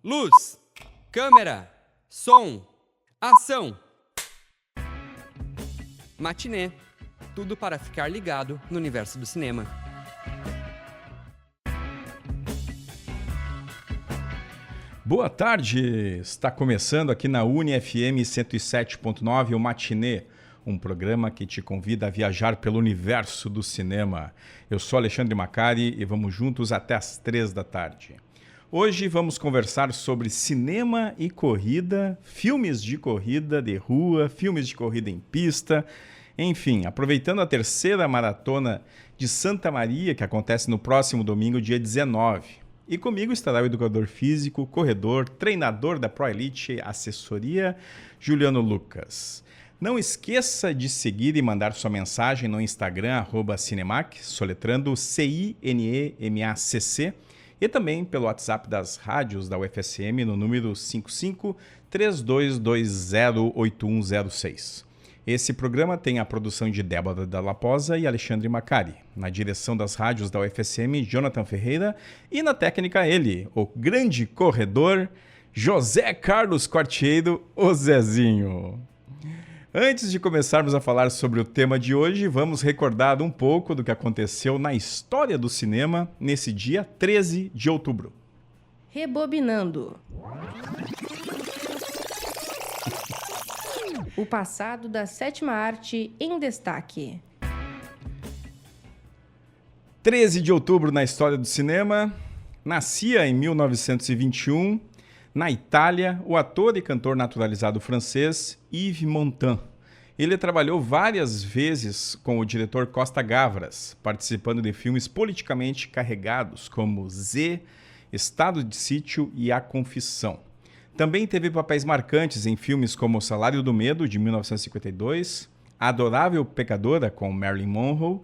Luz, câmera, som, ação. Matinê. Tudo para ficar ligado no universo do cinema. Boa tarde! Está começando aqui na UniFM 107.9 o Matinê, um programa que te convida a viajar pelo universo do cinema. Eu sou Alexandre Macari e vamos juntos até às 3 da tarde. Hoje vamos conversar sobre cinema e corrida, filmes de corrida de rua, filmes de corrida em pista, enfim, aproveitando a terceira maratona de Santa Maria, que acontece no próximo domingo, dia 19. E comigo estará o educador físico, corredor, treinador da Pro Elite Assessoria, Juliano Lucas. Não esqueça de seguir e mandar sua mensagem no Instagram, @Cinemac, soletrando CINEMACC, e também pelo WhatsApp das rádios da UFSM no número 55-3220-8106. Esse programa tem a produção de Débora Dalla Posa e Alexandre Macari. Na direção das rádios da UFSM, Jonathan Ferreira. E na técnica ele, o grande corredor, José Carlos Quartieiro, o Zezinho. Antes de começarmos a falar sobre o tema de hoje, vamos recordar um pouco do que aconteceu na história do cinema nesse dia 13 de outubro. Rebobinando. O passado da sétima arte em destaque. 13 de outubro na história do cinema. Nascia em 1921, na Itália, o ator e cantor naturalizado francês Yves Montand. Ele trabalhou várias vezes com o diretor Costa Gavras, participando de filmes politicamente carregados como Z, Estado de Sítio e A Confissão. Também teve papéis marcantes em filmes como O Salário do Medo, de 1952, A Adorável Pecadora, com Marilyn Monroe,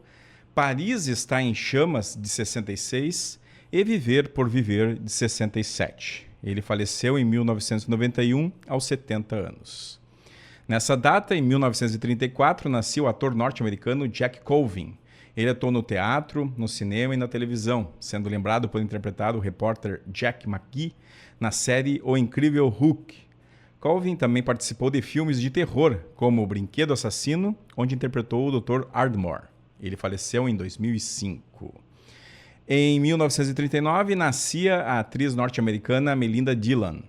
Paris Está em Chamas, de 66, e Viver por Viver, de 67. Ele faleceu em 1991, aos 70 anos. Nessa data, em 1934, nasceu o ator norte-americano Jack Colvin. Ele atuou no teatro, no cinema e na televisão, sendo lembrado por interpretar o repórter Jack McGee na série O Incrível Hulk. Colvin também participou de filmes de terror, como O Brinquedo Assassino, onde interpretou o Dr. Ardmore. Ele faleceu em 2005. Em 1939, nascia a atriz norte-americana Melinda Dillon.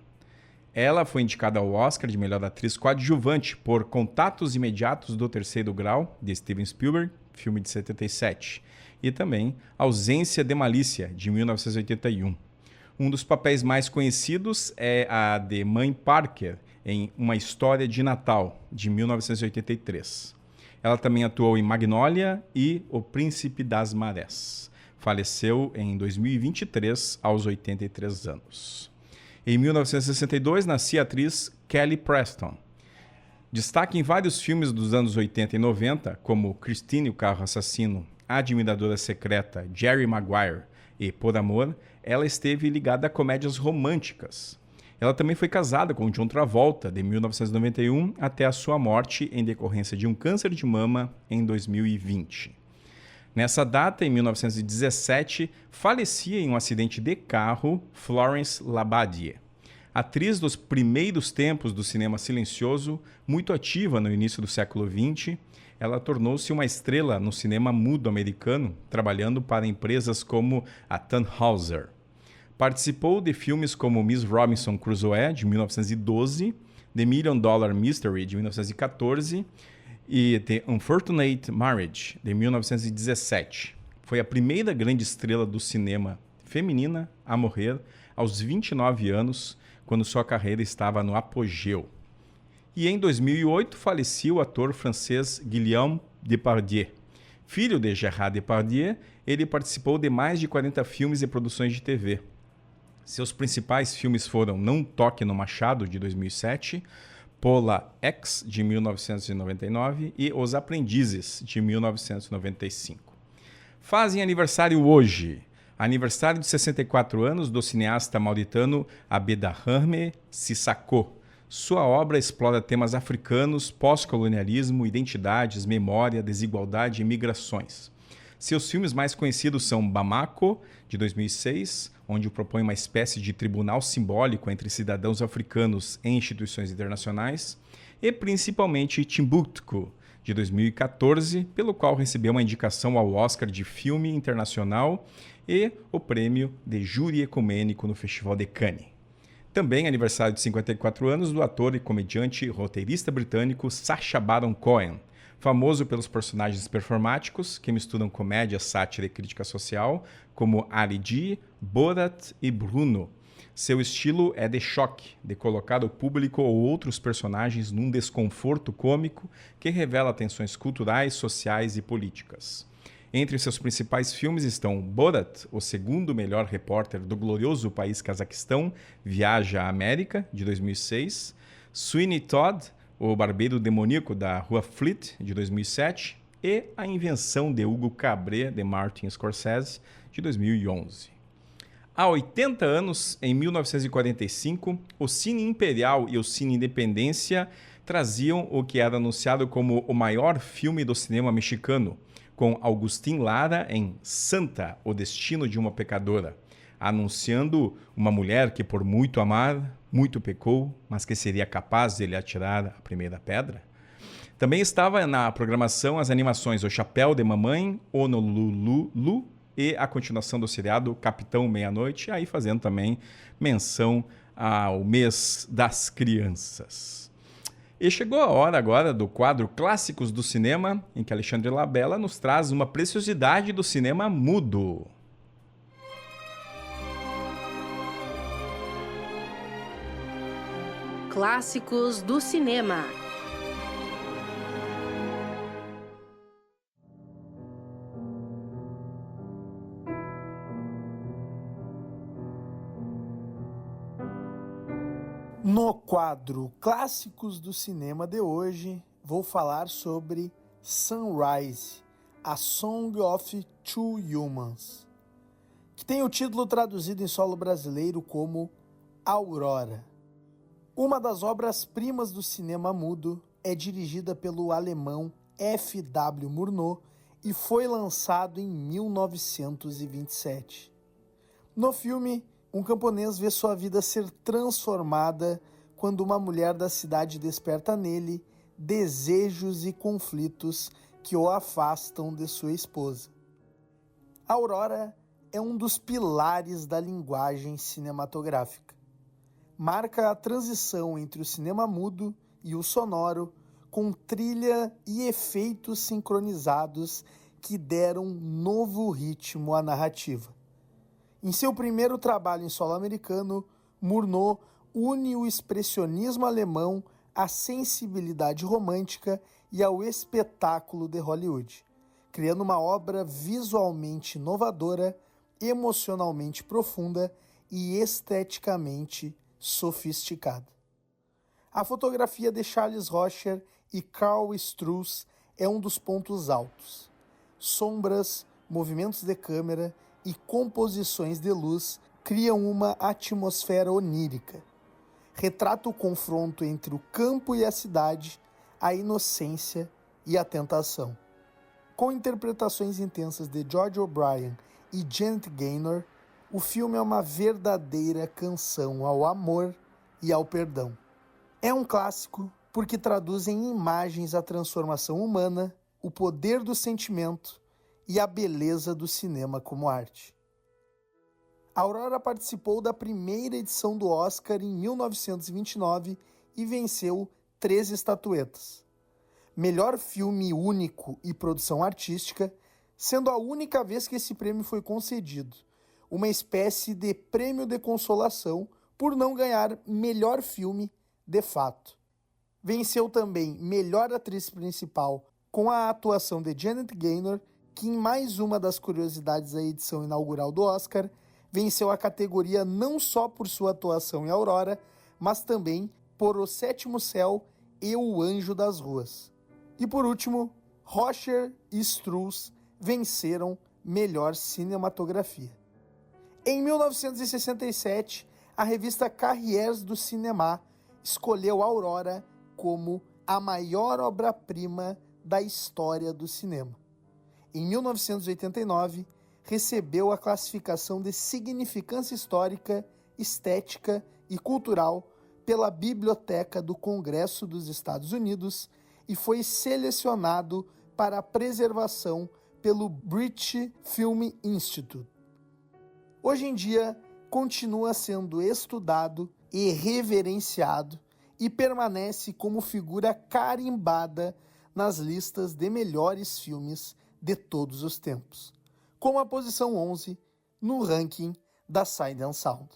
Ela foi indicada ao Oscar de melhor atriz coadjuvante por Contatos Imediatos do Terceiro Grau, de Steven Spielberg, filme de 77, e também Ausência de Malícia, de 1981. Um dos papéis mais conhecidos é a de Mãe Parker, em Uma História de Natal, de 1983. Ela também atuou em Magnolia e O Príncipe das Marés. Faleceu em 2023, aos 83 anos. Em 1962, nascia a atriz Kelly Preston. Destaque em vários filmes dos anos 80 e 90, como Christine, o Carro Assassino, A Admiradora Secreta, Jerry Maguire e Por Amor, ela esteve ligada a comédias românticas. Ela também foi casada com John Travolta, de 1991 até a sua morte em decorrência de um câncer de mama em 2020. Nessa data, em 1917, falecia em um acidente de carro Florence Labadie. Atriz dos primeiros tempos do cinema silencioso, muito ativa no início do século XX, ela tornou-se uma estrela no cinema mudo americano, trabalhando para empresas como a Tannhauser. Participou de filmes como Miss Robinson Crusoe, de 1912, The Million Dollar Mystery, de 1914, e The Unfortunate Marriage, de 1917. Foi a primeira grande estrela do cinema feminina a morrer aos 29 anos, quando sua carreira estava no apogeu. E em 2008 falecia o ator francês Guillaume Depardieu. Filho de Gérard Depardieu, ele participou de mais de 40 filmes e produções de TV. Seus principais filmes foram Não Toque no Machado, de 2007, Pola X, de 1999 e Os Aprendizes, de 1995. Fazem aniversário hoje. Aniversário de 64 anos do cineasta mauritano Abderrahmane Sissako. Sua obra explora temas africanos, pós-colonialismo, identidades, memória, desigualdade e migrações. Seus filmes mais conhecidos são Bamako, de 2006, onde propõe uma espécie de tribunal simbólico entre cidadãos africanos e instituições internacionais, e principalmente Timbuktu, de 2014, pelo qual recebeu uma indicação ao Oscar de Filme Internacional e o prêmio de Júri Ecumênico no Festival de Cannes. Também aniversário de 54 anos do ator e comediante e roteirista britânico Sacha Baron Cohen, famoso pelos personagens performáticos que misturam comédia, sátira e crítica social, como Ali G, Borat e Bruno. Seu estilo é de choque, de colocar o público ou outros personagens num desconforto cômico que revela tensões culturais, sociais e políticas. Entre seus principais filmes estão Borat, o segundo melhor repórter do glorioso país Cazaquistão, Viaja à América, de 2006, Sweeney Todd, o barbeiro demoníaco da Rua Fleet, de 2007, e A Invenção de Hugo Cabret, de Martin Scorsese, de 2011. Há 80 anos, em 1945, o Cine Imperial e o Cine Independência traziam o que era anunciado como o maior filme do cinema mexicano, com Agustín Lara em Santa, o destino de uma pecadora, anunciando uma mulher que por muito amar, muito pecou, mas que seria capaz de lhe atirar a primeira pedra. Também estava na programação as animações O Chapéu de Mamãe, Honolulu e a continuação do seriado Capitão Meia-Noite, aí fazendo também menção ao mês das crianças. E chegou a hora agora do quadro Clássicos do Cinema, em que Alexandre Labella nos traz uma preciosidade do cinema mudo. Clássicos do cinema. No quadro Clássicos do Cinema de hoje, vou falar sobre Sunrise, A Song of Two Humans, que tem o título traduzido em solo brasileiro como Aurora. Uma das obras-primas do cinema mudo é dirigida pelo alemão F.W. Murnau e foi lançado em 1927. No filme, um camponês vê sua vida ser transformada quando uma mulher da cidade desperta nele desejos e conflitos que o afastam de sua esposa. Aurora é um dos pilares da linguagem cinematográfica. Marca a transição entre o cinema mudo e o sonoro, com trilha e efeitos sincronizados que deram um novo ritmo à narrativa. Em seu primeiro trabalho em solo americano, Murnau une o expressionismo alemão à sensibilidade romântica e ao espetáculo de Hollywood, criando uma obra visualmente inovadora, emocionalmente profunda e esteticamente sofisticada. A fotografia de Charles Rocher e Karl Strauss é um dos pontos altos. Sombras, movimentos de câmera e composições de luz criam uma atmosfera onírica. Retrata o confronto entre o campo e a cidade, a inocência e a tentação. Com interpretações intensas de George O'Brien e Janet Gaynor, o filme é uma verdadeira canção ao amor e ao perdão. É um clássico porque traduz em imagens a transformação humana, o poder do sentimento e a beleza do cinema como arte. Aurora participou da primeira edição do Oscar em 1929 e venceu 3 estatuetas. Melhor filme único e produção artística, sendo a única vez que esse prêmio foi concedido, uma espécie de prêmio de consolação por não ganhar melhor filme de fato. Venceu também melhor atriz principal com a atuação de Janet Gaynor, que em mais uma das curiosidades da edição inaugural do Oscar, venceu a categoria não só por sua atuação em Aurora, mas também por O Sétimo Céu e O Anjo das Ruas. E por último, Rocher e Strauss venceram melhor cinematografia. Em 1967, a revista Carrières du Cinéma escolheu Aurora como a maior obra-prima da história do cinema. em 1989, recebeu a classificação de significância histórica, estética e cultural pela Biblioteca do Congresso dos Estados Unidos e foi selecionado para a preservação pelo British Film Institute. Hoje em dia, continua sendo estudado e reverenciado e permanece como figura carimbada nas listas de melhores filmes de todos os tempos, com a posição 11 no ranking da Sight and Sound.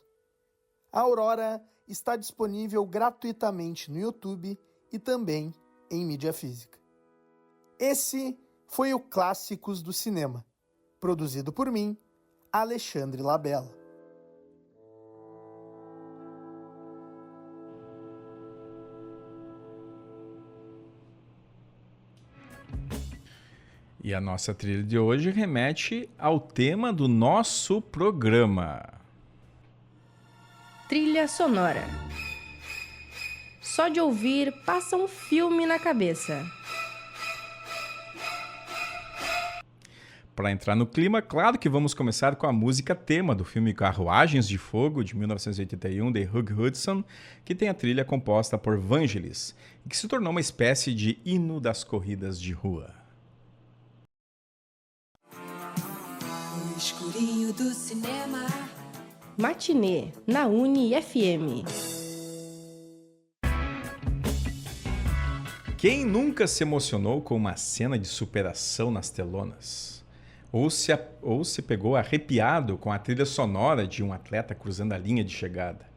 A Aurora está disponível gratuitamente no YouTube e também em mídia física. Esse foi o Clássicos do Cinema, produzido por mim, Alexandre Labella. E a nossa trilha de hoje remete ao tema do nosso programa. Trilha sonora. Só de ouvir, passa um filme na cabeça. Para entrar no clima, claro que vamos começar com a música tema do filme Carruagens de Fogo, de 1981, de Hugh Hudson, que tem a trilha composta por Vangelis, e que se tornou uma espécie de hino das corridas de rua. No escurinho do cinema. Matinê, na Uni-FM. Quem nunca se emocionou com uma cena de superação nas telonas? Ou se pegou arrepiado com a trilha sonora de um atleta cruzando a linha de chegada?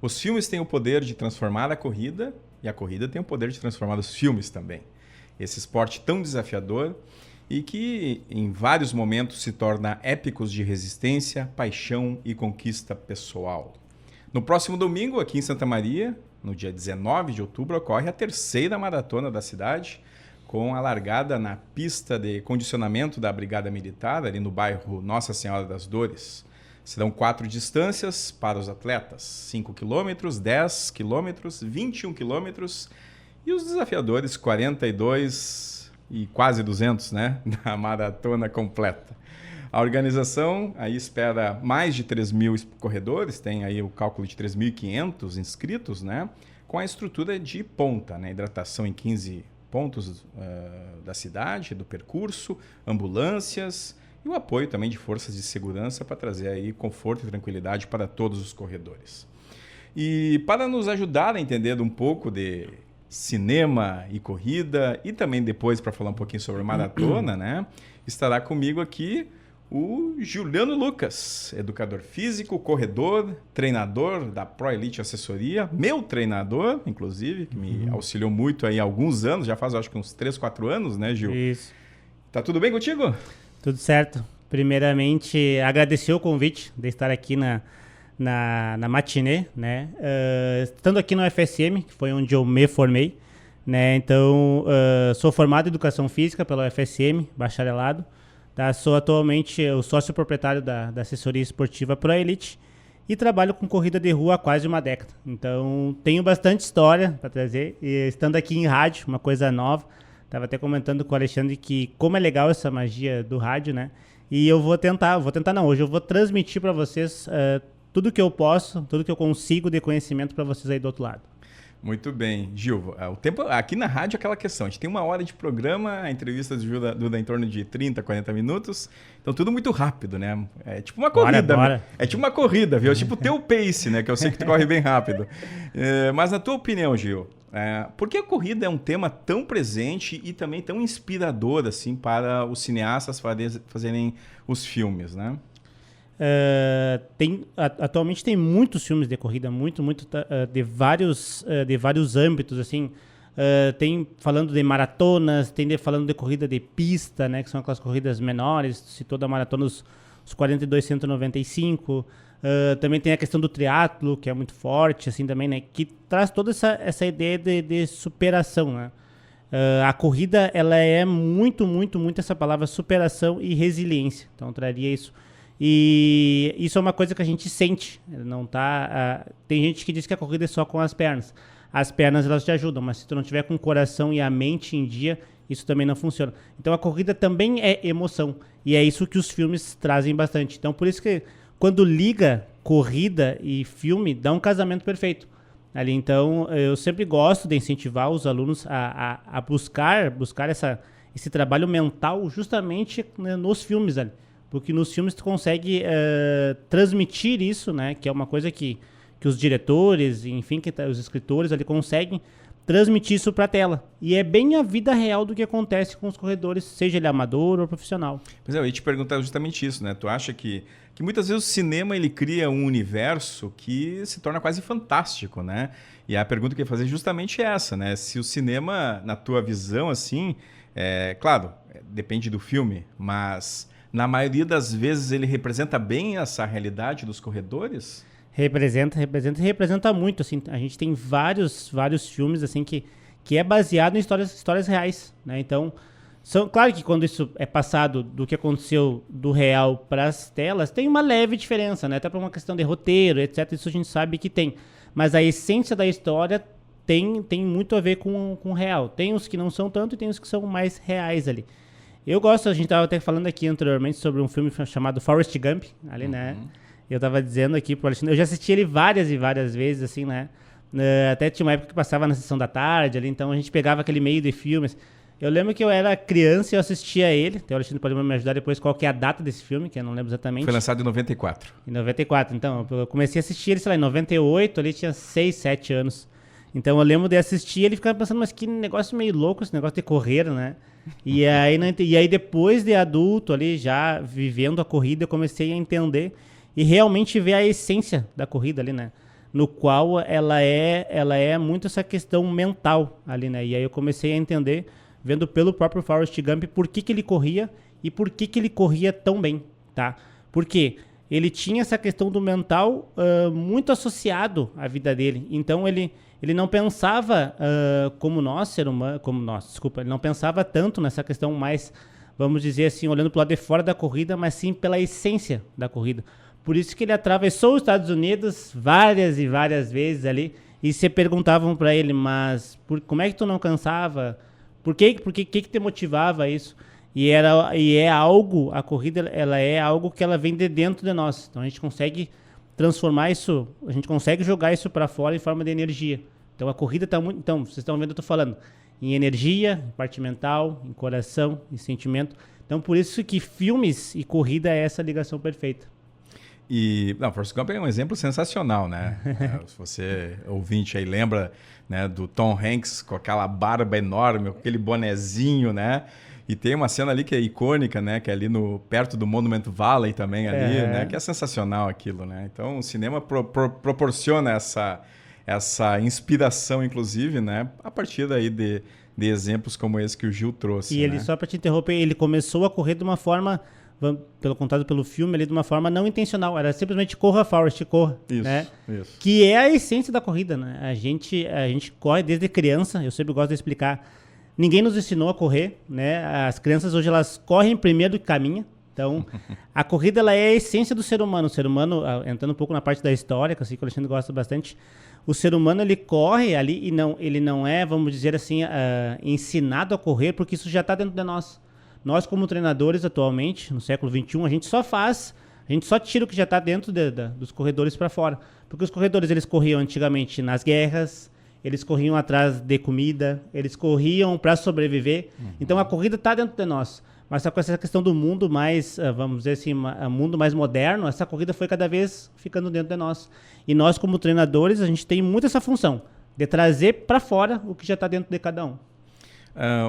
Os filmes têm o poder de transformar a corrida, e a corrida tem o poder de transformar os filmes também. Esse esporte tão desafiador e que em vários momentos se torna épicos de resistência, paixão e conquista pessoal. No próximo domingo, aqui em Santa Maria, no dia 19 de outubro, ocorre a terceira maratona da cidade, com a largada na pista de condicionamento da Brigada Militar, ali no bairro Nossa Senhora das Dores. Serão 4 distâncias para os atletas: 5 km, 10 km, 21 km e os desafiadores 42 e quase 200, né, da maratona completa. A organização aí espera mais de 3.000 corredores, tem aí o cálculo de 3.500 inscritos, né, com a estrutura de ponta, né, hidratação em 15 pontos da cidade, do percurso, ambulâncias e o apoio também de forças de segurança para trazer aí conforto e tranquilidade para todos os corredores. E para nos ajudar a entender um pouco de cinema e corrida, e também depois para falar um pouquinho sobre maratona, né? Estará comigo aqui o Juliano Lucas, educador físico, corredor, treinador da Pro Elite Assessoria, meu treinador, inclusive, que me auxiliou muito aí há alguns anos, já faz acho que uns 3, 4 anos, né, Gil? Isso. Tá tudo bem contigo? Tudo certo. Primeiramente, agradecer o convite de estar aqui na matinê, né? Estando aqui no FSM, que foi onde eu me formei, né? Então, sou formado em Educação Física pela UFSM, bacharelado. Tá? Sou atualmente o sócio proprietário da assessoria esportiva Pro Elite e trabalho com corrida de rua há quase uma década. Então, tenho bastante história para trazer. E estando aqui em rádio, uma coisa nova. Estava até comentando com o Alexandre que como é legal essa magia do rádio, né? E eu hoje eu vou transmitir para vocês tudo que eu posso, tudo que eu consigo de conhecimento para vocês aí do outro lado. Muito bem. Gil, o tempo aqui na rádio é aquela questão, a gente tem 1 hora de programa, a entrevista do Gil dura em torno de 30, 40 minutos, então tudo muito rápido, né? É tipo uma corrida. Bora. É tipo uma corrida, viu? É tipo o teu pace, né? Que eu sei que tu corre bem rápido. Mas na tua opinião, Gil, por que a corrida é um tema tão presente e também tão inspirador assim, para os cineastas fazerem os filmes, né? Atualmente tem muitos filmes de corrida, de vários âmbitos, assim. Tem falando de maratonas, falando de corrida de pista, né, que são aquelas corridas menores, citou da maratona os 42,195. Também tem a questão do triatlo, que é muito forte, assim, também, né, que traz toda essa ideia de superação, né. A corrida, ela é muito essa palavra superação e resiliência, então traria isso. E isso é uma coisa que a gente sente, não tá... tem gente que diz que a corrida é só com as pernas. As pernas, elas te ajudam, mas se tu não tiver com o coração e a mente em dia, isso também não funciona. Então a corrida também é emoção. E é isso que os filmes trazem bastante. Então por isso que quando liga corrida e filme, dá um casamento perfeito. Ali, então eu sempre gosto de incentivar os alunos a buscar esse trabalho mental justamente, né, nos filmes ali. Porque nos filmes tu consegue transmitir isso, né? Que é uma coisa que os diretores, enfim, os escritores ali conseguem transmitir isso para a tela. E é bem a vida real do que acontece com os corredores, seja ele amador ou profissional. Pois é, eu ia te perguntar justamente isso, né? Tu acha que muitas vezes o cinema ele cria um universo que se torna quase fantástico, né? E a pergunta que eu ia fazer é justamente essa, né? Se o cinema, na tua visão, assim, claro, depende do filme, mas na maioria das vezes ele representa bem essa realidade dos corredores? Representa muito, assim. A gente tem vários filmes, assim, que é baseado em histórias reais, né? Então, claro que quando isso é passado do que aconteceu do real para as telas, tem uma leve diferença, né? Até por uma questão de roteiro, etc. Isso a gente sabe que tem. Mas a essência da história tem muito a ver com o real. Tem os que não são tanto e tem os que são mais reais ali. Eu gosto, a gente estava até falando aqui anteriormente sobre um filme chamado Forrest Gump, ali, né? Eu tava dizendo aqui pro Alexandre, eu já assisti ele várias e várias vezes, assim, né? Até tinha uma época que passava na sessão da tarde ali, então a gente pegava aquele meio de filmes. Eu lembro que eu era criança e eu assistia ele. Então o Alexandre pode me ajudar depois qual que é a data desse filme, que eu não lembro exatamente. Foi lançado em 94. Em 94, então. Eu comecei a assistir ele, sei lá, em 98, ali tinha 6, 7 anos. Então eu lembro de assistir ele e ficava pensando, mas que negócio meio louco esse negócio de correr, né? E aí depois de adulto ali, já vivendo a corrida, eu comecei a entender e realmente ver a essência da corrida ali, né? No qual ela é muito essa questão mental ali, né? E aí eu comecei a entender, vendo pelo próprio Forrest Gump, por que ele corria e por que ele corria tão bem, tá? Porque ele tinha essa questão do mental muito associado à vida dele. Então ele não pensava como nós, ser humano, ele não pensava tanto nessa questão mais, vamos dizer assim, olhando para o lado de fora da corrida, mas sim pela essência da corrida. Por isso que ele atravessou os Estados Unidos várias e várias vezes ali, e se perguntavam para ele, mas como é que tu não cansava? Por que te motivava a isso? A corrida, ela é algo que ela vem de dentro de nós. Então a gente consegue transformar isso, a gente consegue jogar isso para fora em forma de energia. Então a corrida está muito... Então, vocês estão vendo, eu estou falando em energia, em parte mental, em coração, em sentimento. Então por isso que filmes e corrida é essa ligação perfeita. Forrest Gump é um exemplo sensacional, né? Se você, ouvinte aí, lembra, né, do Tom Hanks com aquela barba enorme, com aquele bonezinho, né? E tem uma cena ali que é icônica, né? Que é ali perto do Monument Valley também, ali, né? Que é sensacional aquilo, né? Então o cinema proporciona essa inspiração, inclusive, né? A partir daí de exemplos como esse que o Gil trouxe. E ele, só para te interromper, ele começou a correr de uma forma... pelo contado pelo filme ali, de uma forma não intencional, era simplesmente corra, Forrest, corra, isso, né? Isso. Que é a essência da corrida, né? A gente corre desde criança, eu sempre gosto de explicar, ninguém nos ensinou a correr, né? As crianças hoje, elas correm primeiro do que caminham, então a corrida, ela é a essência do ser humano, entrando um pouco na parte da história, que eu sei que o Alexandre gosta bastante, o ser humano, ele corre ali e ele não é, vamos dizer assim, ensinado a correr, porque isso já está dentro de nós. Nós, como treinadores, atualmente, no século XXI, a gente só tira o que já está dentro dos corredores para fora. Porque os corredores, eles corriam antigamente nas guerras, eles corriam atrás de comida, eles corriam para sobreviver. Então, a corrida está dentro de nós. Mas só com essa questão do mundo mais, vamos dizer assim, mundo mais moderno, essa corrida foi cada vez ficando dentro de nós. E nós, como treinadores, a gente tem muito essa função de trazer para fora o que já está dentro de cada um.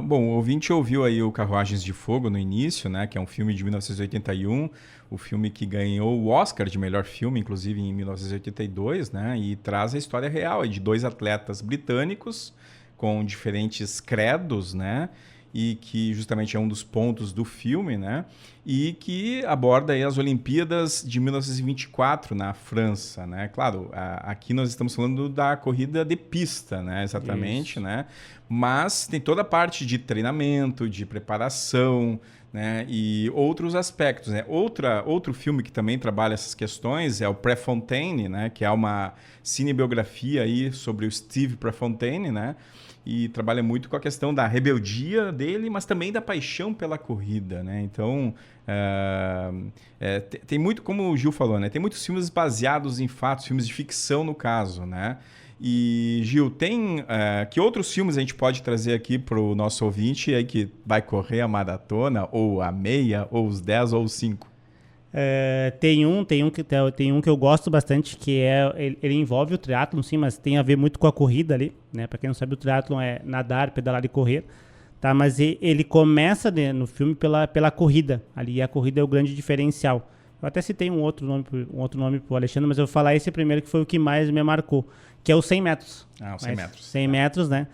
Bom, o ouvinte ouviu aí o Carruagens de Fogo no início, né, que é um filme de 1981, o filme que ganhou o Oscar de melhor filme, inclusive em 1982, né, e traz a história real de 2 atletas britânicos com diferentes credos, né, e que justamente é um dos pontos do filme, né, e que aborda aí as Olimpíadas de 1924 na França, né. Claro, aqui nós estamos falando da corrida de pista, né, exatamente, né, mas tem toda a parte de treinamento, de preparação, né? E outros aspectos, né? Outro filme que também trabalha essas questões é o Prefontaine, né? Que é uma cinebiografia aí sobre o Steve Prefontaine, né? E trabalha muito com a questão da rebeldia dele, mas também da paixão pela corrida, né? Então, tem muito, como o Gil falou, né? Tem muitos filmes baseados em fatos, filmes de ficção no caso, né? E, Gil, que outros filmes a gente pode trazer aqui para o nosso ouvinte aí que vai correr a maratona, ou a meia, ou os 10, ou os 5? Tem um que eu gosto bastante, que ele envolve o triatlon, sim, mas tem a ver muito com a corrida ali, né? Para quem não sabe, o triatlon é nadar, pedalar e correr, tá? Mas ele começa, né, no filme pela corrida ali, e a corrida é o grande diferencial. Eu até citei um outro nome pro Alexandre, mas eu vou falar esse primeiro, que foi o que mais me marcou, que é os 100 metros. Os 100 metros. 100 metros, né?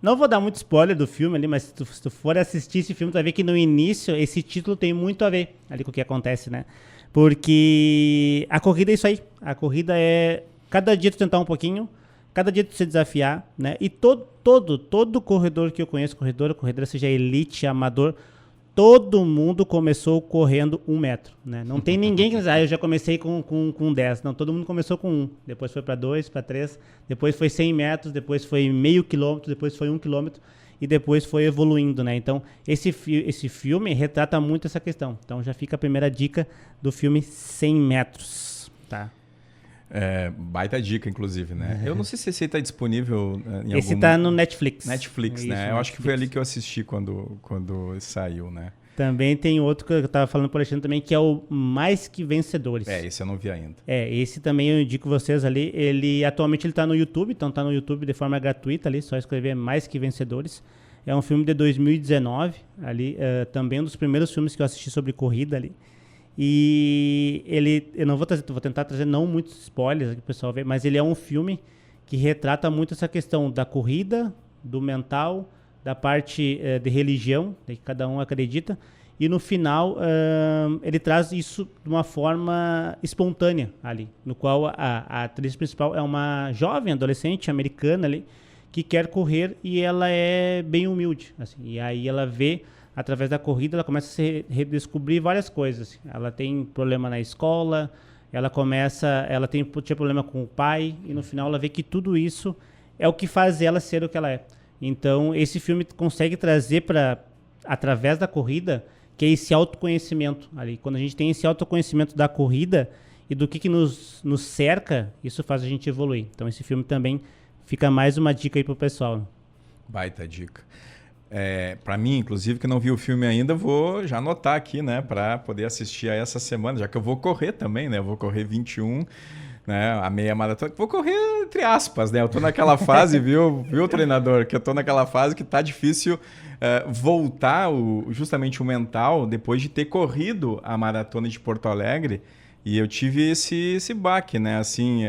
Não vou dar muito spoiler do filme ali, mas se tu for assistir esse filme, tu vai ver que no início esse título tem muito a ver ali com o que acontece, né? Porque a corrida é isso aí. A corrida é cada dia tu tentar um pouquinho, cada dia tu se desafiar, né? E todo corredor que eu conheço, corredora, seja elite, amador, todo mundo começou correndo 1 metro, né? Não tem ninguém que diz, eu já comecei com 10. Não, todo mundo começou com 1. Depois foi para 2, para 3. Depois foi 100 metros. Depois foi meio quilômetro. Depois foi 1 quilômetro. E depois foi evoluindo, né? Então, esse filme retrata muito essa questão. Então, já fica a primeira dica do filme 100 metros, tá? Baita dica, inclusive, né? Eu não sei se esse aí tá disponível em Esse tá no Netflix. Netflix, Isso, né? Eu acho que foi Netflix. ali que eu assisti quando saiu, né? Também tem outro que eu tava falando pro Alexandre também, que é o Mais Que Vencedores. Esse eu não vi ainda. Esse também eu indico vocês ali. Atualmente ele tá no YouTube, então tá no YouTube de forma gratuita ali, só escrever Mais Que Vencedores. É um filme de 2019, ali, também um dos primeiros filmes que eu assisti sobre corrida ali. E eu não vou tentar trazer não muitos spoilers aqui pro pessoal ver, mas ele é um filme que retrata muito essa questão da corrida, do mental, da parte de religião, que cada um acredita, e no final ele traz isso de uma forma espontânea ali, no qual a atriz principal é uma jovem adolescente americana ali, que quer correr e ela é bem humilde, assim, e aí ela vê, através da corrida, ela começa a se redescobrir várias coisas. Ela tem problema na escola, tinha problema com o pai, e no final ela vê que tudo isso é o que faz ela ser o que ela é. Então, esse filme consegue trazer através da corrida, que é esse autoconhecimento ali. Quando a gente tem esse autoconhecimento da corrida e do que nos cerca, isso faz a gente evoluir. Então, esse filme também fica mais uma dica aí pro pessoal. Baita dica. Para mim, inclusive, que não vi o filme ainda, vou já anotar aqui, né, para poder assistir a essa semana, já que eu vou correr também, né? Eu vou correr 21, né, a meia maratona. Vou correr entre aspas, né? Eu tô naquela fase, viu, treinador? Que eu tô naquela fase que tá difícil voltar justamente o mental depois de ter corrido a maratona de Porto Alegre. E eu tive esse baque, né? Assim,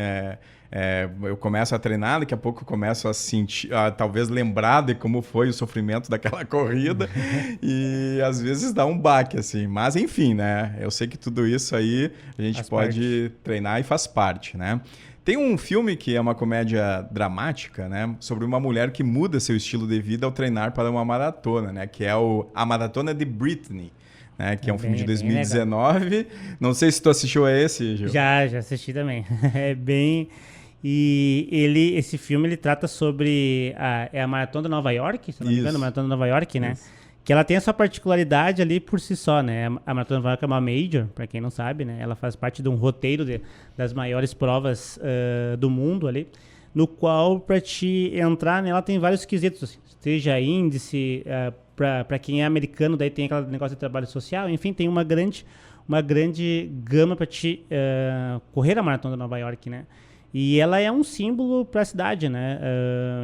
eu começo a treinar, daqui a pouco eu começo a sentir, talvez lembrar de como foi o sofrimento daquela corrida e às vezes dá um baque, assim. Mas enfim, né? Eu sei que tudo isso aí a gente pode treinar e faz parte, né? Tem um filme que é uma comédia dramática, né? Sobre uma mulher que muda seu estilo de vida ao treinar para uma maratona, né? Que é a Maratona de Britney. Né, que é um filme de 2019. Não sei se tu assistiu a esse, Gil. Já assisti também. Esse filme ele trata sobre a Maratona de Nova York, se não me engano, a Maratona de Nova York, né? Isso. Que ela tem a sua particularidade ali por si só, né? A Maratona de Nova York é uma major, para quem não sabe, né? Ela faz parte de um roteiro das maiores provas do mundo ali, no qual, para te entrar nela, tem vários quesitos, assim, seja índice, para quem é americano, daí tem aquele negócio de trabalho social, enfim, tem uma grande gama para te correr a Maratona de Nova York, né? E ela é um símbolo para a cidade, né?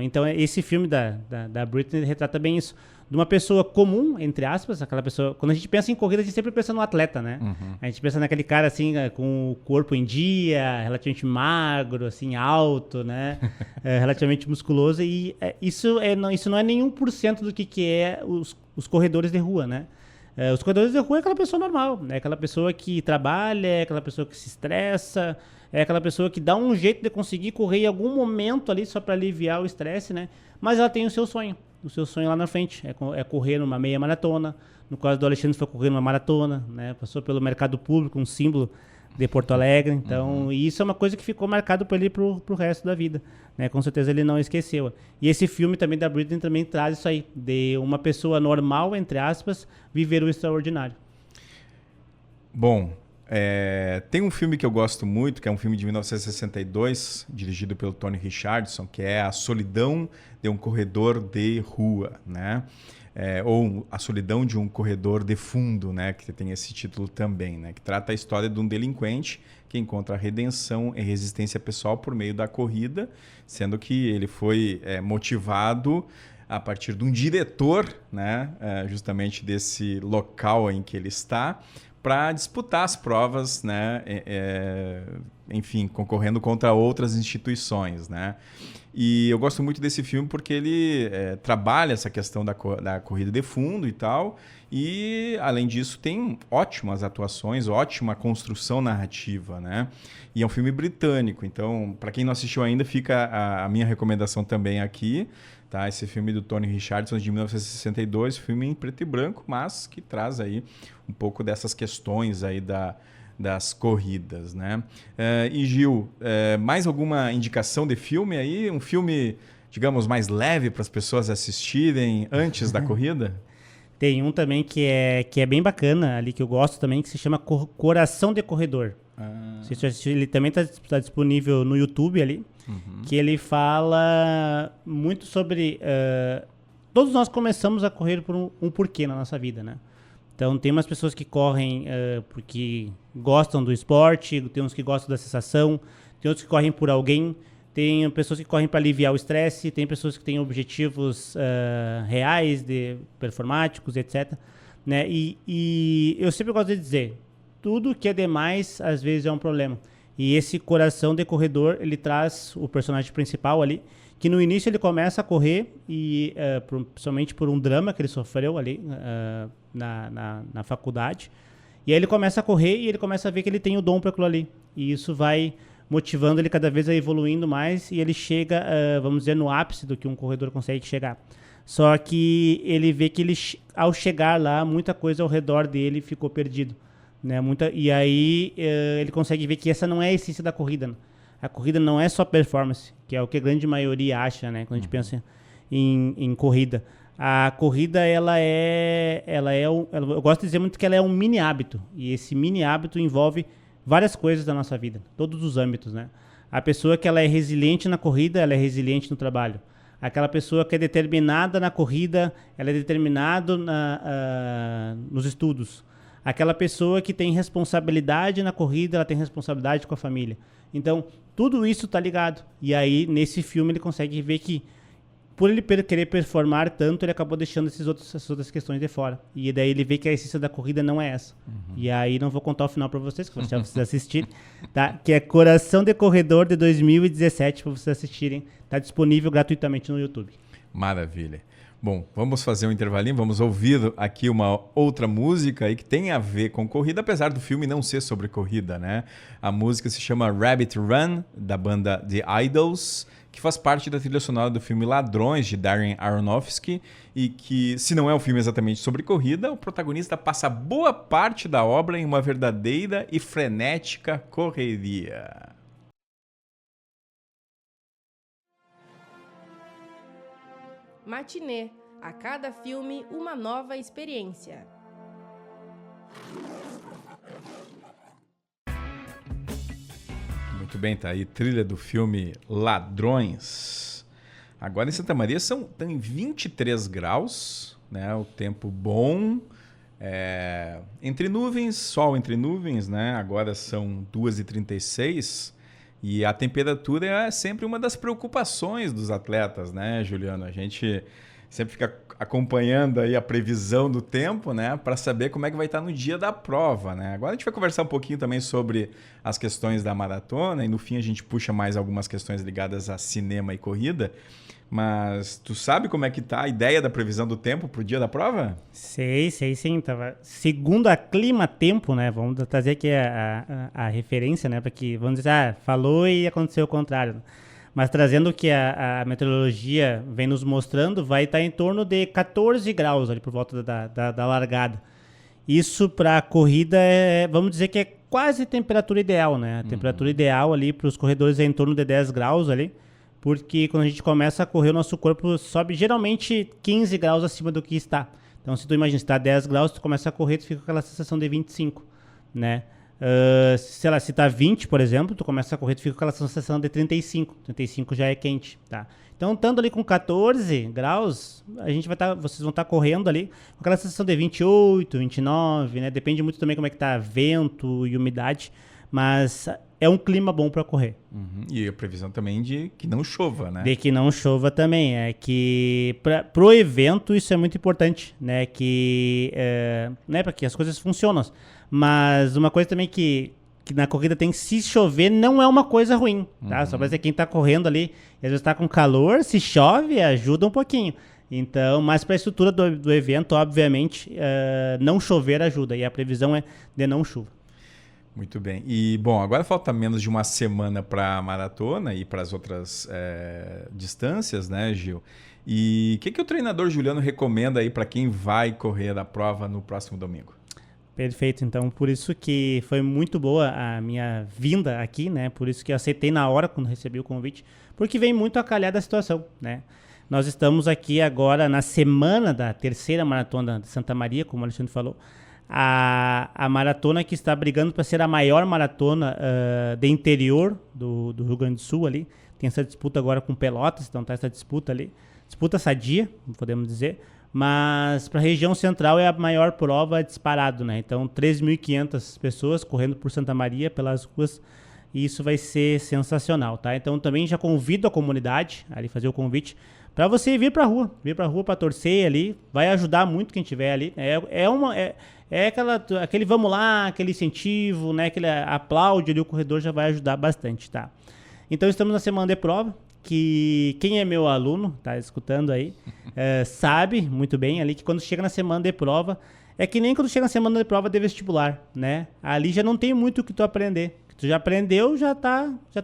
Então, esse filme da Britney retrata bem isso. De uma pessoa comum, entre aspas, aquela pessoa... Quando a gente pensa em corrida, a gente sempre pensa no atleta, né? Uhum. A gente pensa naquele cara, assim, com o corpo em dia, relativamente magro, assim, alto, né? Relativamente musculoso. E isso não é nenhum por cento do que é os corredores de rua, né? Os corredores de rua é aquela pessoa normal, é aquela pessoa que trabalha, é aquela pessoa que se estressa, é aquela pessoa que dá um jeito de conseguir correr em algum momento ali só para aliviar o estresse, né? Mas ela tem o seu sonho. o seu sonho lá na frente. É correr numa meia maratona. No caso do Alexandre, foi correr numa maratona, né? Passou pelo mercado público, um símbolo de Porto Alegre. Então, e isso é uma coisa que ficou marcado para ele pro resto da vida, né? Com certeza ele não esqueceu. E esse filme também da Britney também traz isso aí, de uma pessoa normal, entre aspas, viver o extraordinário. Bom, tem um filme que eu gosto muito, que é um filme de 1962, dirigido pelo Tony Richardson, que é A Solidão de um Corredor de Rua, né? Ou A Solidão de um Corredor de Fundo, né? Que tem esse título também, né? Que trata a história de um delinquente que encontra redenção e resistência pessoal por meio da corrida, sendo que ele foi motivado a partir de um diretor, né? Justamente desse local em que ele está, para disputar as provas, né? Enfim, concorrendo contra outras instituições, né? E eu gosto muito desse filme porque ele trabalha essa questão da corrida de fundo e tal, e além disso tem ótimas atuações, ótima construção narrativa, né? E é um filme britânico, então para quem não assistiu ainda fica a minha recomendação também aqui, tá? Esse filme do Tony Richardson de 1962, filme em preto e branco, mas que traz aí um pouco dessas questões aí das corridas, né? E Gil, mais alguma indicação de filme aí? Um filme, digamos, mais leve para as pessoas assistirem antes da corrida? Tem um também que é bem bacana ali, que eu gosto também, que se chama Coração de Corredor. Ele também está disponível no YouTube ali, que ele fala muito sobre... todos nós começamos a correr por um porquê na nossa vida, né? Então, tem umas pessoas que correm porque gostam do esporte, tem uns que gostam da sensação, tem outros que correm por alguém, tem pessoas que correm para aliviar o estresse, tem pessoas que têm objetivos reais, performáticos, etc. Né? E eu sempre gosto de dizer, tudo que é demais, às vezes, é um problema. E esse Coração de Corredor, ele traz o personagem principal ali, que no início ele começa a correr, e principalmente por um drama que ele sofreu ali na faculdade. E aí ele começa a correr e ele começa a ver que ele tem o dom para aquilo ali. E isso vai motivando ele cada vez a evoluindo mais, e ele chega, vamos dizer, no ápice do que um corredor consegue chegar. Só que ele vê que ao chegar lá, muita coisa ao redor dele ficou perdido, né? E aí ele consegue ver que essa não é a essência da corrida, né? A corrida não é só performance, que é o que a grande maioria acha, né? Quando a gente pensa em corrida. A corrida, eu gosto de dizer muito que ela é um mini hábito. E esse mini hábito envolve várias coisas da nossa vida, todos os âmbitos, né? A pessoa que ela é resiliente na corrida, ela é resiliente no trabalho. Aquela pessoa que é determinada na corrida, ela é determinada nos estudos. Aquela pessoa que tem responsabilidade na corrida, ela tem responsabilidade com a família. Então, tudo isso tá ligado. E aí, nesse filme, ele consegue ver que, por ele querer performar tanto, ele acabou deixando essas outras questões de fora. E daí ele vê que a essência da corrida não é essa. E aí, não vou contar o final para vocês, que vocês assistirem, tá? Que é Coração de Corredor de 2017, para vocês assistirem. Tá disponível gratuitamente no YouTube. Maravilha. Bom, vamos fazer um intervalinho, vamos ouvir aqui uma outra música aí que tem a ver com corrida, apesar do filme não ser sobre corrida, né? A música se chama Rabbit Run, da banda The Idols, que faz parte da trilha sonora do filme Ladrões, de Darren Aronofsky, e que, se não é um filme exatamente sobre corrida, o protagonista passa boa parte da obra em uma verdadeira e frenética correria. Matinê. A cada filme, uma nova experiência. Muito bem, tá aí trilha do filme Ladrões. Agora em Santa Maria tem 23 graus, né? O tempo bom, entre nuvens, sol entre nuvens, né? Agora são 2h36 e a temperatura é sempre uma das preocupações dos atletas, né, Juliano? A gente sempre fica acompanhando aí a previsão do tempo, né, para saber como é que vai estar no dia da prova, né? Agora a gente vai conversar um pouquinho também sobre as questões da maratona e no fim a gente puxa mais algumas questões ligadas a cinema e corrida. Mas tu sabe como é que tá a ideia da previsão do tempo pro dia da prova? Sei sim. Segundo a Clima Tempo, né? Vamos trazer aqui a referência, né? Para que, vamos dizer, falou e aconteceu o contrário. Mas trazendo o que a meteorologia vem nos mostrando, vai estar em torno de 14 graus ali por volta da largada. Isso para a corrida, vamos dizer que é quase temperatura ideal, né? A temperatura ideal ali para os corredores é em torno de 10 graus ali, porque quando a gente começa a correr, o nosso corpo sobe geralmente 15 graus acima do que está. Então, se tu imagina, se está 10 graus, tu começa a correr, tu fica com aquela sensação de 25, né? Sei lá, se tá 20, por exemplo, tu começa a correr, tu fica com aquela sensação de 35. 35 já é quente, tá? Então, estando ali com 14 graus, vocês vão estar correndo ali com aquela sensação de 28, 29, né? Depende muito também como é que tá vento e umidade, mas é um clima bom para correr. E a previsão também de que não chova, né? De que não chova também, é que pro evento isso é muito importante, né? Né, para que as coisas funcionem. Mas uma coisa também que na corrida tem que, se chover, não é uma coisa ruim, tá? Só pra dizer, quem tá correndo ali, às vezes tá com calor, se chove, ajuda um pouquinho. Então, mas para a estrutura do evento, obviamente, não chover ajuda, e a previsão é de não chuva. Muito bem. E, bom, agora falta menos de uma semana para a maratona e para as outras distâncias, né, Gil? E o que o treinador Juliano recomenda aí para quem vai correr a prova no próximo domingo? Perfeito, então por isso que foi muito boa a minha vinda aqui, né? Por isso que eu aceitei na hora quando recebi o convite, porque vem muito a calhar da situação, né? Nós estamos aqui agora na semana da terceira maratona de Santa Maria, como o Alexandre falou, a maratona que está brigando para ser a maior maratona de interior do Rio Grande do Sul ali. Tem essa disputa agora com Pelotas, então tá essa disputa ali, disputa sadia, podemos dizer. Mas para a região central é a maior prova disparado, né? Então, 3.500 pessoas correndo por Santa Maria pelas ruas, e isso vai ser sensacional, tá? Então, também já convido a comunidade a fazer o convite para você vir para a rua para torcer ali, vai ajudar muito quem estiver ali. Aquele vamos lá, aquele incentivo, né? Aquele aplaude ali, o corredor já vai ajudar bastante, tá? Então, estamos na semana de prova, que quem é meu aluno, tá escutando aí, sabe muito bem ali que quando chega na semana de prova, é que nem quando chega na semana de prova de vestibular, né? Ali já não tem muito o que tu aprender. O que tu já aprendeu, já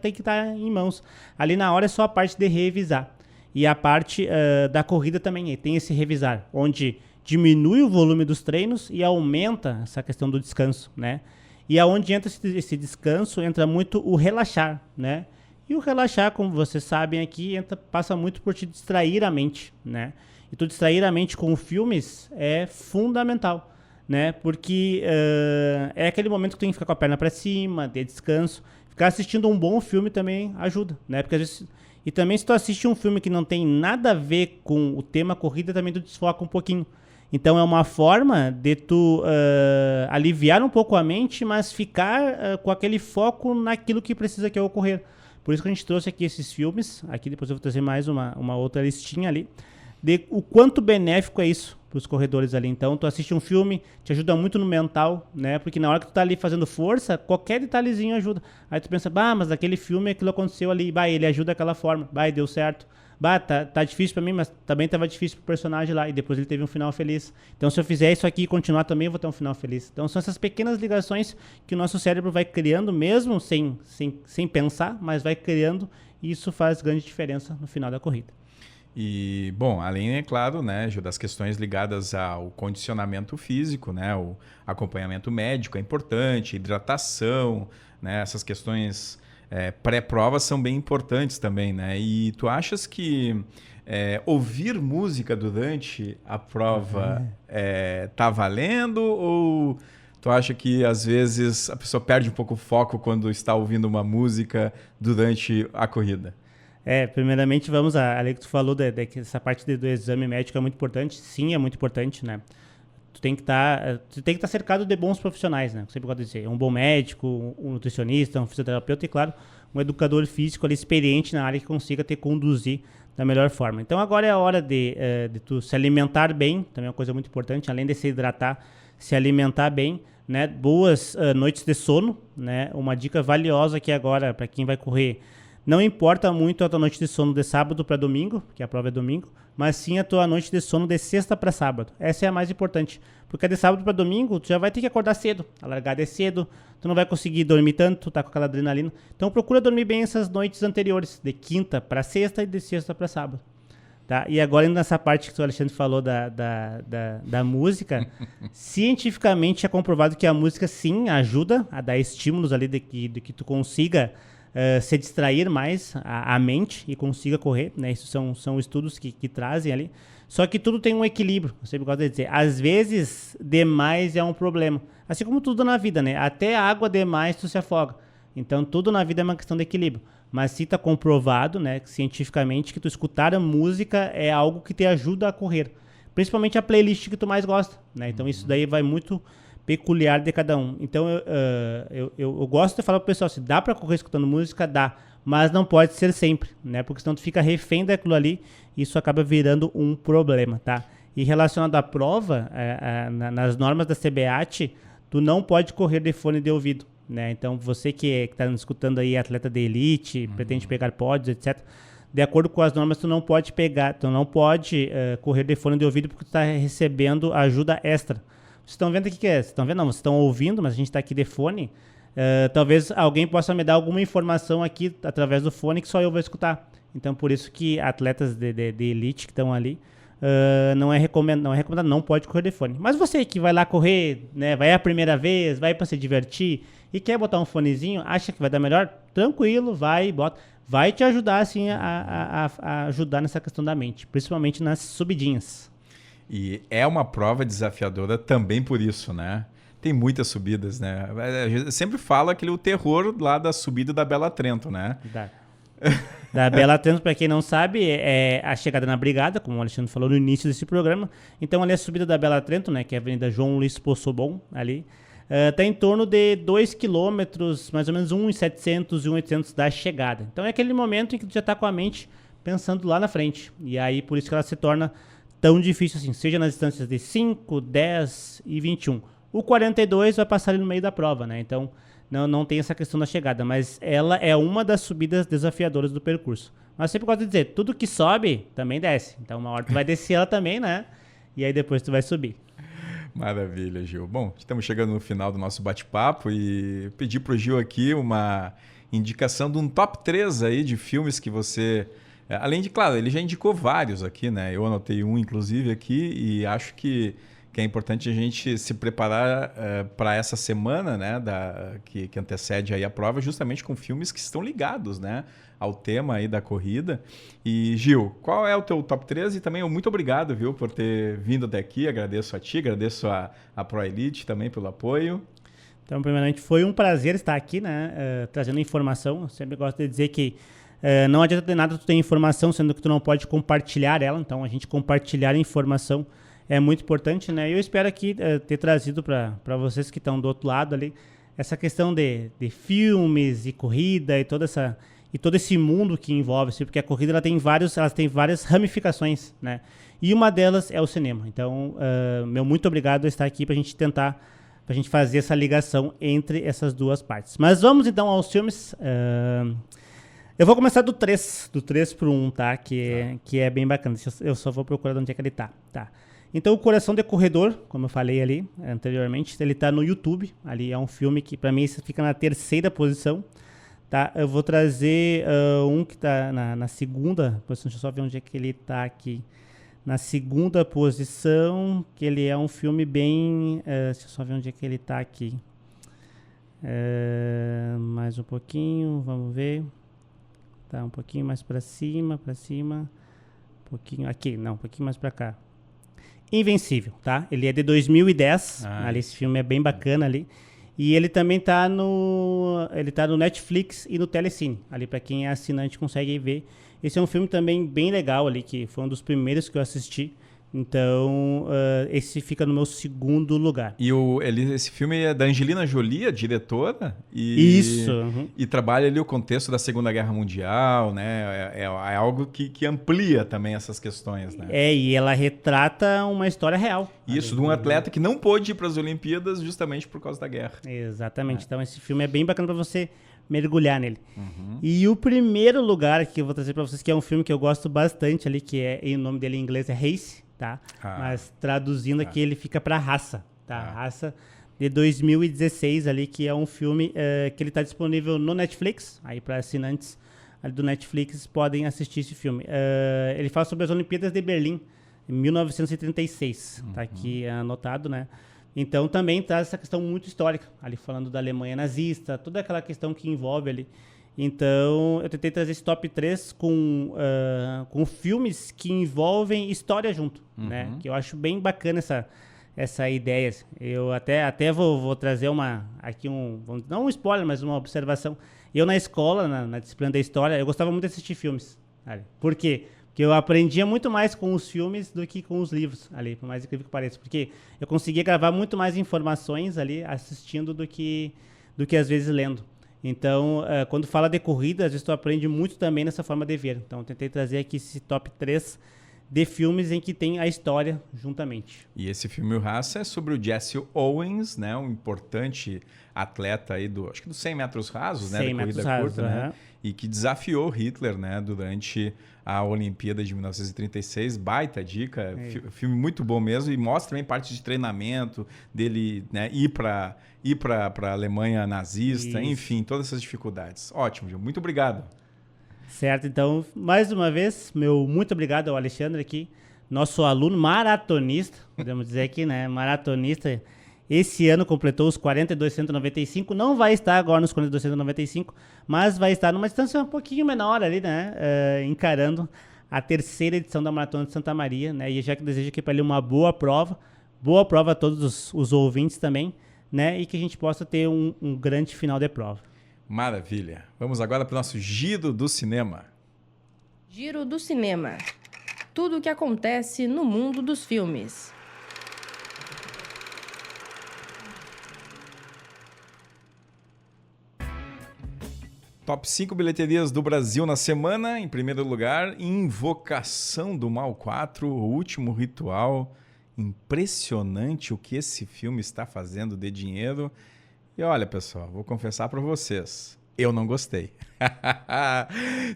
tem que estar em mãos. Ali na hora é só a parte de revisar. E a parte da corrida também tem esse revisar, onde diminui o volume dos treinos e aumenta essa questão do descanso, né? E aonde entra esse descanso, entra muito o relaxar, né? E o relaxar, como vocês sabem aqui, passa muito por te distrair a mente, né? E tu distrair a mente com filmes é fundamental, né? Porque é aquele momento que tu tem que ficar com a perna para cima, ter descanso. Ficar assistindo um bom filme também ajuda, né? Porque às vezes... E também se tu assiste um filme que não tem nada a ver com o tema corrida, também tu desfoca um pouquinho. Então é uma forma de tu aliviar um pouco a mente, mas ficar com aquele foco naquilo que precisa que ocorrer. Por isso que a gente trouxe aqui esses filmes. Aqui depois eu vou trazer mais uma outra listinha ali. De o quanto benéfico é isso para os corredores ali. Então, tu assiste um filme, te ajuda muito no mental, né? Porque na hora que tu tá ali fazendo força, qualquer detalhezinho ajuda. Aí tu pensa, mas aquele filme, aquilo aconteceu ali. Ele ajuda daquela forma. Deu certo. Tá difícil para mim, mas também tava difícil pro personagem lá. E depois ele teve um final feliz. Então, se eu fizer isso aqui e continuar também, eu vou ter um final feliz. Então, são essas pequenas ligações que o nosso cérebro vai criando, mesmo sem pensar, mas vai criando. E isso faz grande diferença no final da corrida. E, bom, além, é claro, né, Gil, das questões ligadas ao condicionamento físico, né, o acompanhamento médico é importante, hidratação, né, essas questões pré-prova são bem importantes também, né? E tu achas que ouvir música durante a prova tá valendo, ou tu acha que às vezes a pessoa perde um pouco o foco quando está ouvindo uma música durante a corrida? Primeiramente, ali que tu falou essa parte do exame médico é muito importante. Sim, é muito importante, né? Tu tem que estar cercado de bons profissionais, né? Eu sempre gosto de dizer, um bom médico, um nutricionista, um fisioterapeuta e, claro, um educador físico ali experiente na área que consiga te conduzir da melhor forma. Então, agora é a hora de tu se alimentar bem, também é uma coisa muito importante, além de se hidratar, se alimentar bem, né? Boas noites de sono, né? Uma dica valiosa aqui agora para quem vai correr não importa muito a tua noite de sono de sábado para domingo, que a prova é domingo, mas sim a tua noite de sono de sexta para sábado. Essa é a mais importante, porque de sábado para domingo tu já vai ter que acordar cedo, a largada é cedo, tu não vai conseguir dormir tanto, tá com aquela adrenalina. Então procura dormir bem essas noites anteriores, de quinta para sexta e de sexta para sábado. Tá? E agora indo nessa parte que o Alexandre falou da música, cientificamente é comprovado que a música sim ajuda a dar estímulos ali de que tu consiga se distrair mais a mente e consiga correr, né? Isso são estudos que trazem ali. Só que tudo tem um equilíbrio, eu sempre gosto de dizer. Às vezes, demais é um problema. Assim como tudo na vida, né? Até água demais tu se afoga. Então, tudo na vida é uma questão de equilíbrio. Mas se está comprovado, né, cientificamente, que tu escutar a música é algo que te ajuda a correr. Principalmente a playlist que tu mais gosta, né? Então isso daí vai muito peculiar de cada um. Então eu gosto de falar pro pessoal, se dá para correr escutando música, dá. Mas não pode ser sempre, né? Porque senão tu fica refém daquilo ali e isso acaba virando um problema, tá? E relacionado à prova, nas normas da CBAT, tu não pode correr de fone de ouvido. Né? Então, você que está escutando aí, atleta de elite, pretende pegar pódios, etc. De acordo com as normas, tu não pode correr de fone de ouvido porque tu está recebendo ajuda extra. Vocês estão vendo o que é? Vocês estão vendo? Não, vocês estão ouvindo, mas a gente está aqui de fone. Talvez alguém possa me dar alguma informação aqui através do fone que só eu vou escutar. Então, por isso que atletas de elite que estão ali, não é recomendado, não pode correr de fone. Mas você que vai lá correr, né, vai a primeira vez, vai para se divertir e quer botar um fonezinho, acha que vai dar melhor, tranquilo, vai e bota. Vai te ajudar assim a ajudar nessa questão da mente, principalmente nas subidinhas. E é uma prova desafiadora também por isso, né? Tem muitas subidas, né? A gente sempre fala aquele o terror lá da subida da Bela Trento, né? Da Bela Trento, para quem não sabe, é a chegada na Brigada, como o Alexandre falou no início desse programa. Então, ali a subida da Bela Trento, né, que é a Avenida João Luiz Possobon, ali, está em torno de 2 quilômetros, mais ou menos 1.700 e 1.800 da chegada. Então, é aquele momento em que tu já está com a mente pensando lá na frente. E aí, por isso que ela se torna tão difícil assim, seja nas distâncias de 5, 10 e 21. O 42 vai passar ali no meio da prova, né? Então, não tem essa questão da chegada, mas ela é uma das subidas desafiadoras do percurso. Mas eu sempre gosto de dizer, tudo que sobe também desce. Então uma hora tu vai descer ela também, né? E aí depois tu vai subir. Maravilha, Gil. Bom, estamos chegando no final do nosso bate-papo e pedi pro Gil aqui uma indicação de um top 3 aí de filmes que você... Além de, claro, ele já indicou vários aqui, né? Eu anotei um, inclusive, aqui e acho que é importante a gente se preparar para essa semana, né, que antecede aí a prova, justamente com filmes que estão ligados, né, ao tema aí da corrida. E, Gil, qual é o teu top 3? E também muito obrigado, viu, por ter vindo até aqui. Agradeço a ti, agradeço a Pro Elite também pelo apoio. Então, primeiramente, foi um prazer estar aqui, né, trazendo informação. Eu sempre gosto de dizer que não adianta de nada tu ter informação, sendo que tu não pode compartilhar ela. Então, a gente compartilhar informação é muito importante, né? Eu espero aqui ter trazido para vocês que estão do outro lado ali essa questão de filmes e corrida e todo esse mundo que envolve, assim, porque a corrida ela tem várias ramificações, né? E uma delas é o cinema. Então, meu muito obrigado por estar aqui para a gente fazer essa ligação entre essas duas partes. Mas vamos então aos filmes. Eu vou começar do 3 pro 1, tá? Que é bem bacana. Eu só vou procurar onde é que ele tá. Então, O Coração de Corredor, como eu falei ali anteriormente, ele tá no YouTube. Ali é um filme que, para mim, fica na terceira posição. Tá? Eu vou trazer um que tá na segunda posição. Deixa eu só ver onde é que ele tá aqui. Na segunda posição, que ele é um filme bem... deixa eu só ver onde é que ele tá aqui. Mais um pouquinho, vamos ver. Tá, um pouquinho mais para cima. Um pouquinho aqui, não, um pouquinho mais para cá. Invencível, tá? Ele é de 2010, ali, esse filme é bem bacana ali. E ele também tá no Netflix e no Telecine, ali para quem é assinante consegue ver. Esse é um filme também bem legal ali, que foi um dos primeiros que eu assisti. Então, esse fica no meu segundo lugar. E esse filme é da Angelina Jolie, a diretora. Isso. E trabalha ali o contexto da Segunda Guerra Mundial, né? É algo que amplia também essas questões, né? E ela retrata uma história real. Isso, de um atleta que não pôde ir para as Olimpíadas justamente por causa da guerra. Exatamente. Então, esse filme é bem bacana para você mergulhar nele. E o primeiro lugar que eu vou trazer para vocês, que é um filme que eu gosto bastante ali, que o nome dele em inglês é Race, tá? Mas traduzindo aqui ele fica para Raça, tá? Raça de 2016 ali, que é um filme que ele está disponível no Netflix, aí para assinantes ali do Netflix podem assistir esse filme. Ele fala sobre as Olimpíadas de Berlim, em 1936, tá aqui anotado, né? Então também traz essa questão muito histórica, ali falando da Alemanha nazista, toda aquela questão que envolve ali. Então eu tentei trazer esse top 3 com filmes que envolvem história junto, né? Que eu acho bem bacana essa ideia. Eu até vou trazer não um spoiler, mas uma observação. Eu na escola, na disciplina da história, eu gostava muito de assistir filmes. Ali. Por quê? Porque eu aprendia muito mais com os filmes do que com os livros ali, por mais incrível que pareça. Porque eu conseguia gravar muito mais informações ali assistindo do que às vezes lendo. Então, quando fala de corrida, às vezes tu aprende muito também nessa forma de ver. Então, eu tentei trazer aqui esse top 3 de filmes em que tem a história juntamente. E esse filme O Raça é sobre o Jesse Owens, né? Um importante atleta aí acho que dos 100 metros rasos, né? 100 da metros corrida rasos, curta, né? E que desafiou Hitler, né? Durante a Olimpíada de 1936. Baita dica, filme muito bom mesmo, e mostra também parte de treinamento dele, né? Ir para a Alemanha nazista, enfim, todas essas dificuldades. Ótimo, Gil. Muito obrigado. Certo, então, mais uma vez, meu muito obrigado ao Alexandre aqui, nosso aluno maratonista, podemos dizer aqui, né? Maratonista. Esse ano completou os 42,195, não vai estar agora nos 42,195, mas vai estar numa distância um pouquinho menor ali, né? Encarando a terceira edição da Maratona de Santa Maria, né? E já que desejo aqui para ele uma boa prova a todos os ouvintes também, né? E que a gente possa ter um grande final de prova. Maravilha. Vamos agora para o nosso Giro do Cinema. Giro do Cinema. Tudo o que acontece no mundo dos filmes. Top 5 bilheterias do Brasil na semana. Em primeiro lugar, Invocação do Mal 4, O Último Ritual. Impressionante o que esse filme está fazendo de dinheiro. E olha, pessoal, vou confessar para vocês, eu não gostei.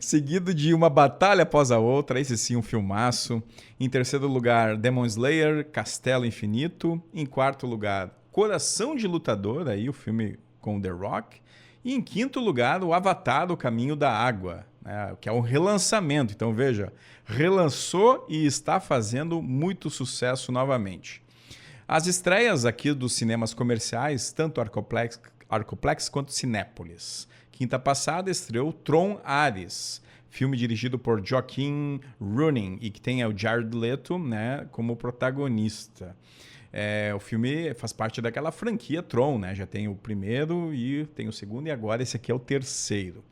Seguido de Uma Batalha Após a Outra, esse sim um filmaço. Em terceiro lugar, Demon Slayer, Castelo Infinito. Em quarto lugar, Coração de Lutador, aí o filme com The Rock. E em quinto lugar, o Avatar, O Caminho da Água, né, que é um relançamento. Então veja, relançou e está fazendo muito sucesso novamente. As estreias aqui dos cinemas comerciais, tanto Arcoplex quanto Cinépolis. Quinta passada estreou Tron Ares, filme dirigido por Joaquin Rooney e que tem o Jared Leto, né, como protagonista. O filme faz parte daquela franquia Tron, né? Já tem o primeiro e tem o segundo e agora esse aqui é o terceiro.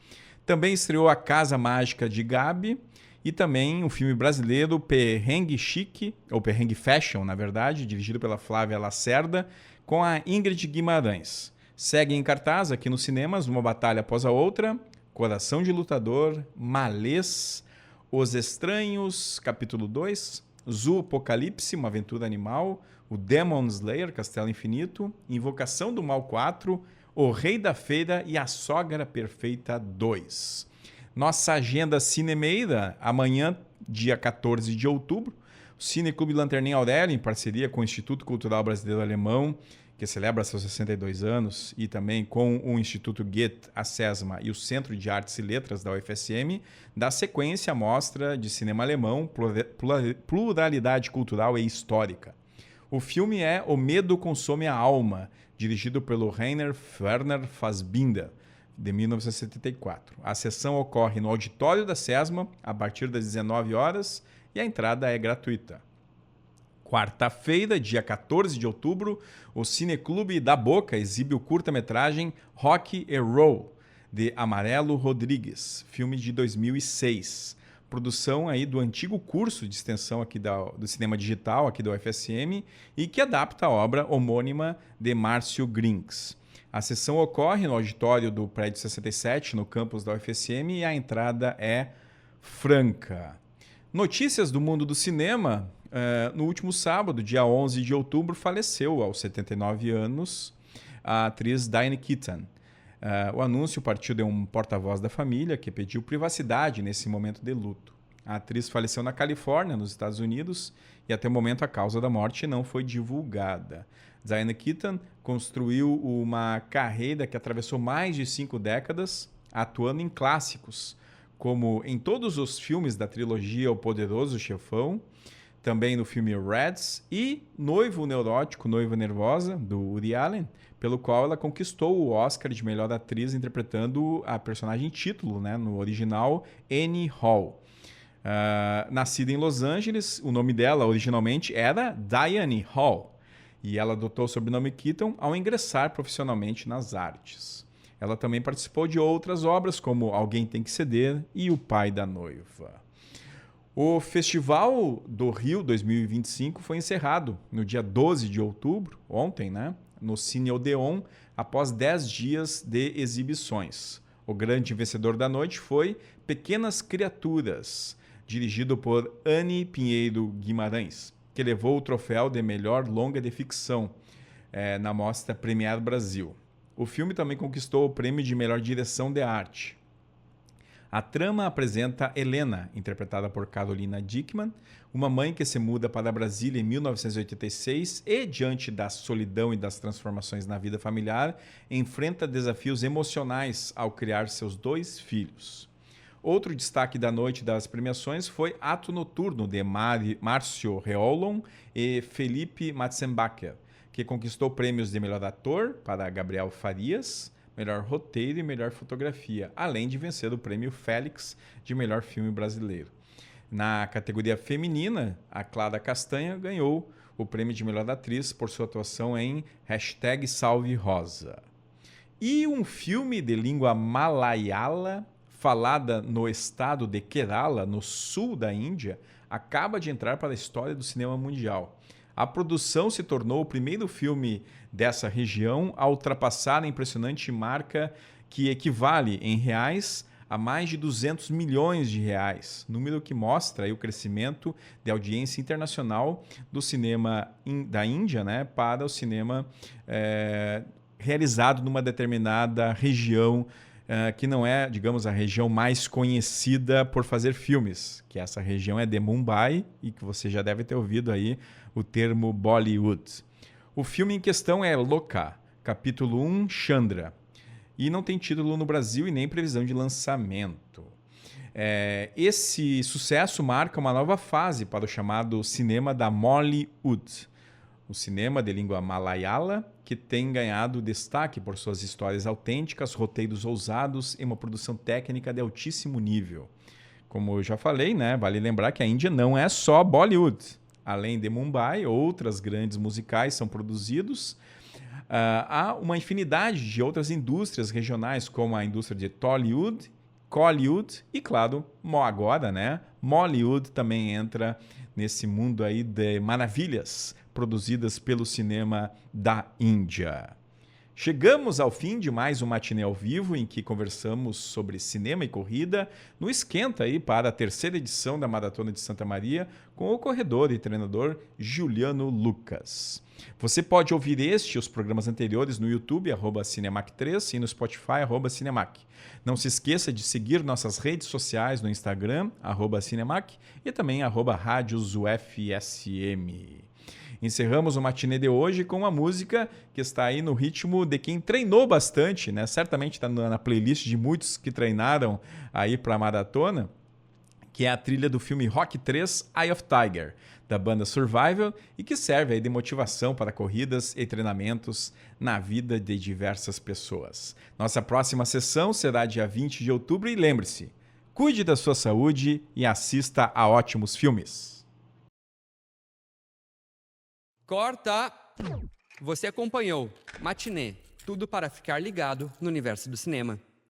Também estreou A Casa Mágica de Gabi e também um filme brasileiro, Perrengue Chique, ou Perrengue Fashion, na verdade, dirigido pela Flávia Lacerda, com a Ingrid Guimarães. Segue em cartaz aqui nos cinemas Uma Batalha Após a Outra, Coração de Lutador, Malês, Os Estranhos, capítulo 2, Zoopocalipse, Uma Aventura Animal, o Demon Slayer, Castelo Infinito, Invocação do Mal 4, O Rei da Feira e A Sogra Perfeita 2. Nossa agenda Cinemeira, amanhã, dia 14 de outubro, o Cineclube Lanterninha Aurélio, em parceria com o Instituto Cultural Brasileiro Alemão, que celebra seus 62 anos, e também com o Instituto Goethe, a SESMA e o Centro de Artes e Letras da UFSM, dá sequência à mostra de cinema alemão, pluralidade cultural e histórica. O filme é O Medo Consome a Alma, dirigido pelo Rainer Werner Fassbinder, de 1974. A sessão ocorre no auditório da SESMA, a partir das 19 horas, e a entrada é gratuita. Quarta-feira, dia 14 de outubro, o Cineclube da Boca exibe o curta-metragem Rock and Roll, de Amarelo Rodrigues, filme de 2006. Produção aí do antigo curso de extensão aqui do cinema digital aqui da UFSM e que adapta a obra homônima de Márcio Grinks. A sessão ocorre no auditório do prédio 67, no campus da UFSM, e a entrada é franca. Notícias do mundo do cinema. No último sábado, dia 11 de outubro, faleceu aos 79 anos a atriz Diane Keaton. O anúncio partiu de um porta-voz da família que pediu privacidade nesse momento de luto. A atriz faleceu na Califórnia, nos Estados Unidos, e até o momento a causa da morte não foi divulgada. Diane Keaton construiu uma carreira que atravessou mais de 5 décadas, atuando em clássicos, como em todos os filmes da trilogia O Poderoso Chefão, também no filme Reds e Noivo Neurótico, Noiva Nervosa, do Woody Allen, pelo qual ela conquistou o Oscar de melhor atriz interpretando a personagem título, né, no original Annie Hall. Nascida em Los Angeles, o nome dela originalmente era Diane Hall e ela adotou o sobrenome Keaton ao ingressar profissionalmente nas artes. Ela também participou de outras obras como Alguém Tem que Ceder e O Pai da Noiva. O Festival do Rio 2025 foi encerrado no dia 12 de outubro, ontem, né, no Cine Odeon, após 10 dias de exibições. O grande vencedor da noite foi Pequenas Criaturas, dirigido por Anne Pinheiro Guimarães, que levou o troféu de melhor longa de ficção na Mostra Premiere Brasil. O filme também conquistou o prêmio de melhor direção de arte. A trama apresenta Helena, interpretada por Carolina Dickman, uma mãe que se muda para Brasília em 1986 e, diante da solidão e das transformações na vida familiar, enfrenta desafios emocionais ao criar seus 2 filhos. Outro destaque da noite das premiações foi Ato Noturno, de Márcio Reolon e Felipe Matzenbacher, que conquistou prêmios de melhor ator para Gabriel Farias, melhor roteiro e melhor fotografia, além de vencer o prêmio Félix de melhor filme brasileiro. Na categoria feminina, a Clara Castanha ganhou o prêmio de melhor atriz por sua atuação em #Salve Rosa. E um filme de língua malayala, falada no estado de Kerala, no sul da Índia, acaba de entrar para a história do cinema mundial. A produção se tornou o primeiro filme dessa região a ultrapassar a impressionante marca que equivale, em reais, a mais de 200 milhões de reais, número que mostra aí o crescimento de audiência internacional do cinema da Índia, né, para o cinema realizado numa determinada região que não é, digamos, a região mais conhecida por fazer filmes, que essa região é de Mumbai e que você já deve ter ouvido aí o termo Bollywood. O filme em questão é Loka, capítulo 1, Chandra, e não tem título no Brasil e nem previsão de lançamento. Esse sucesso marca uma nova fase para o chamado cinema da Mollywood, o cinema de língua malayala, que tem ganhado destaque por suas histórias autênticas, roteiros ousados e uma produção técnica de altíssimo nível. Como eu já falei, né, vale lembrar que a Índia não é só Bollywood. Além de Mumbai, outras grandes musicais são produzidos. Há uma infinidade de outras indústrias regionais, como a indústria de Tollywood, Collywood e, claro, agora, né, Mollywood também entra nesse mundo aí de maravilhas produzidas pelo cinema da Índia. Chegamos ao fim de mais um Matinê ao Vivo, em que conversamos sobre cinema e corrida, no esquenta aí para a terceira edição da Maratona de Santa Maria, com o corredor e treinador Juliano Lucas. Você pode ouvir este e os programas anteriores no YouTube, @Cinemac3, e no Spotify, @Cinemac. Não se esqueça de seguir nossas redes sociais no Instagram, @Cinemac, e também @RádiosUFSM. Encerramos o matinê de hoje com uma música que está aí no ritmo de quem treinou bastante, né? Certamente está na playlist de muitos que treinaram aí para a maratona, que é a trilha do filme Rock 3, Eye of Tiger, da banda Survival, e que serve aí de motivação para corridas e treinamentos na vida de diversas pessoas. Nossa próxima sessão será dia 20 de outubro e lembre-se, cuide da sua saúde e assista a ótimos filmes. Corta! Você acompanhou Matinê, tudo para ficar ligado no universo do cinema.